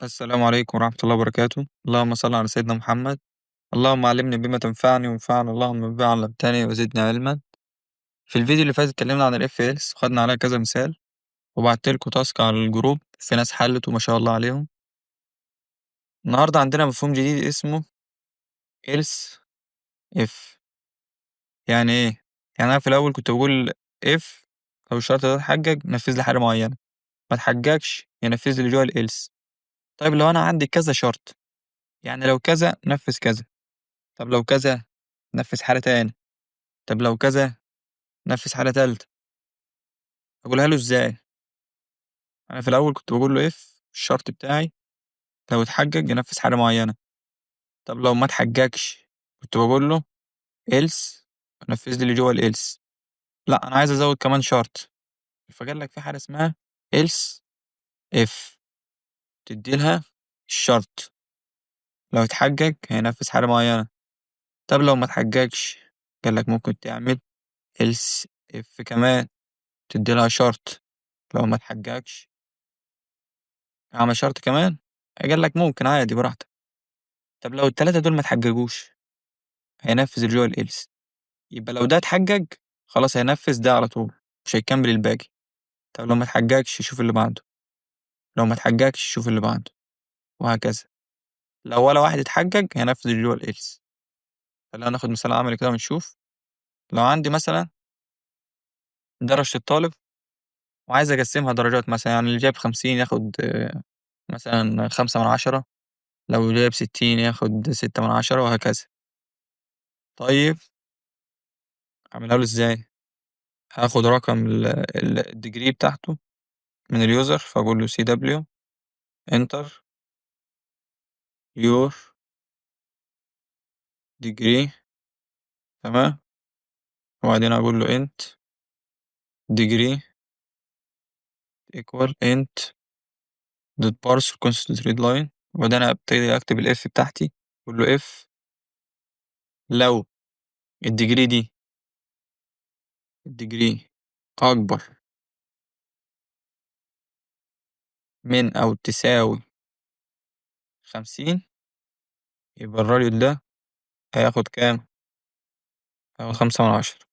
السلام عليكم ورحمة الله وبركاته. اللهم صل على سيدنا محمد. اللهم علمني بما تنفعني وانفعنا اللهم بما علمتني وزدني علما. في الفيديو اللي فات اتكلمنا عن الاف اس وخدنا عليها كذا مثال، وبعت لكم تاسك على الجروب، في ناس حلت وما شاء الله عليهم. النهارده عندنا مفهوم جديد اسمه else if. يعني ايه؟ يعني انا في الاول كنت بقول if، لو الشرط ده اتحجج نفذ لي حاجة معينة، ما اتحججش ينفذ لي اللي جوه الelse. طيب لو انا عندي كذا شرط، يعني لو كذا نفذ كذا، طب لو كذا نفذ حالة تاني، طب لو كذا نفذ حالة تالتة، أقولها له إزاي؟ أنا في الأول كنت بقول له إف الشرط بتاعي لو اتحجج ينفذ حاجة معينة، طب لو ما اتحججش كنت بقول له إلس نفذ لي اللي جوه الإلس. لا أنا عايز أزود كمان شرط، فقال لك في حاجة اسمها إلس إف، تدي لها الشرط لو اتحجج هينفذ حاجة معينة، طب لو ما اتحججش قال لك ممكن تعمل إلس إف كمان، تدي لها شرط لو ما اتحججش أعمل شرط كمان، قال لك ممكن عادي براحتك. طب لو التلاتة دول ما اتحججوش هينفذ الجوال إلس، يبقى لو ده اتحجج خلاص هينفذ ده على طول، مش هيكمل الباقي. طب لو ما اتحججش شوف اللي بعده، لو ما اتحججش شوف اللي بعده، وهكذا. لو ولا واحد اتحجج هينفذ الجوال إلس. خلينا ناخد مثال عملي كده ونشوف. لو عندي مثلا درجة الطالب وعايز أقسمها درجات، مثلا يعني اللي جايب 50 ياخد مثلا 5/10، لو جايب 60 ياخد 6/10 وهكذا. طيب أعملها له إزاي؟ هاخد رقم الديجري بتاعته من اليوزر، فأقول له CW enter your degree. تمام. وبعدين أقول له int degree equal int dot parse constant read line. وبعدين أبتدي أكتب الاف بتاعتي، أقول له if لو الديجري دي الديجري أكبر من أو تساوي 50، يبقى الراجل ده هياخد كام؟ هياخد 5/10.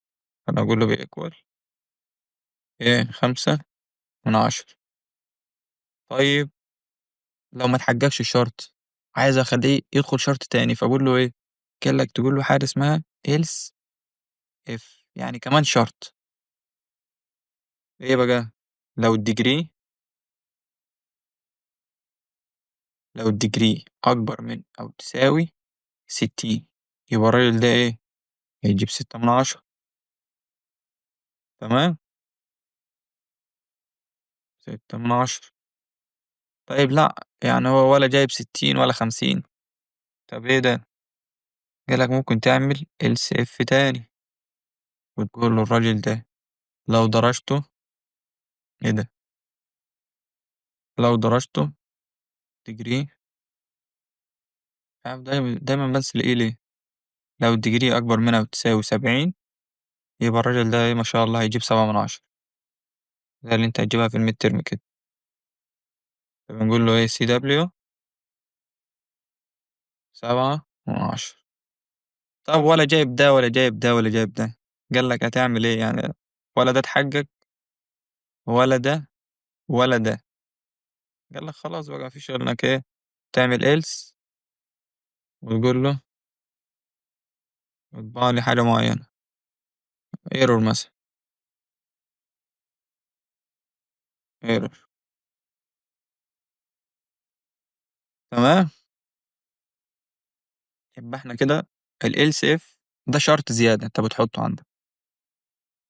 أنا أقول له بإيكوال إيه 5/10. طيب لو ما اتحججش الشرط، عايز أخليه يدخل شرط تاني، فأقول له إيه؟ قال لك تقول له حاجة اسمها else if، يعني كمان شرط. إيه بقى؟ لو الديجري لو الديجري أكبر من أو تساوي 60، يبقى الراجل ده إيه؟ هيجيب 6/10. تمام؟ 6/10. طيب لأ، يعني هو ولا جايب 60 ولا 50، طب إيه ده؟ قالك ممكن تعمل else if تاني، وتقول له الراجل ده لو درجته إيه ده؟ لو درجته ديجري، عارف دايما بنسى إيه ليه؟ لو الديجري أكبر من أو تساوي 70، يبقى الراجل ده إيه ما شاء الله هيجيب 7/10، زي اللي أنت هتجيبها في الميد ترم كده. فبنقول له إيه CW 7/10. طب ولا جايب ده ولا جايب ده ولا جايب ده، قال لك هتعمل إيه يعني؟ ولا ده اتحجج ولا ده ولا ده، قال لك خلاص بقى مفيش غير إنك إيه تعمل else وتقول له اطبع لي حاجة معينة، ايرور مثلا، ايرور. تمام. يبقى احنا كده ال else if ده شرط زيادة انت بتحطه عندك.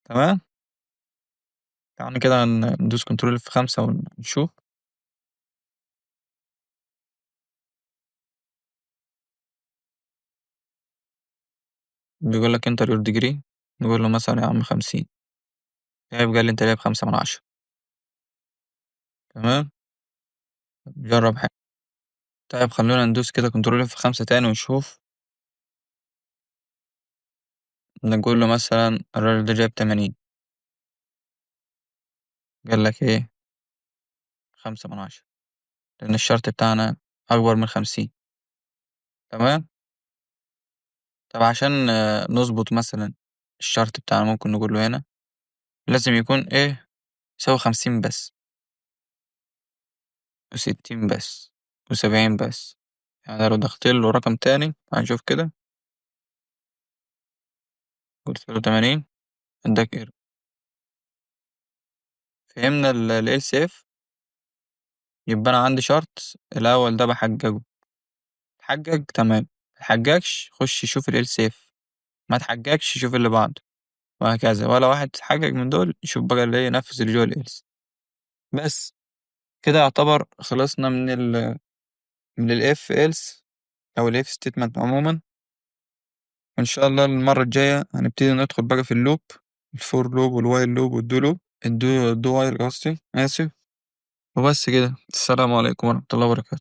تمام. تعالى كده ندوس كنترول في 5 ونشوف. بيقول لك انتر يور ديجري، نقول له مثلا يا عم 50، هيبقى لي انت جايب 5/10. تمام. جرب حاجة. طيب خلونا ندوس كده كنترول في 5 تاني ونشوف. نقول له مثلا الراجل ده جايب 80، قال لك ايه 5/10. لأن الشرط بتاعنا أكبر من 50. تمام. طب عشان نظبط مثلا الشرط بتاعنا ممكن نقول له هنا لازم يكون إيه يساوي 50 بس، و60 بس، و70 بس. يعني لو ضغطت له رقم تاني هنشوف كده، قلت له 80 اداك ايرور. فهمنا ال safe. يبقى أنا عندي شرط الأول ده بحججه، اتحجج تمام، متحججش خش شوف ال safe، ما اتحججش شوف اللي بعده، وهكذا. ولا واحد اتحجج من دول يشوف بقى اللي هي ينفذ اللي جوه ال else. بس كده يعتبر خلصنا من ال if else أو ال if statement عموما. وإن شاء الله المرة الجاية هنبتدي ندخل بقى في اللوب، الفور لوب والوايل لوب والدو لوب، الدو وايل قصدي، آسف. وبس كده، السلام عليكم ورحمة الله وبركاته.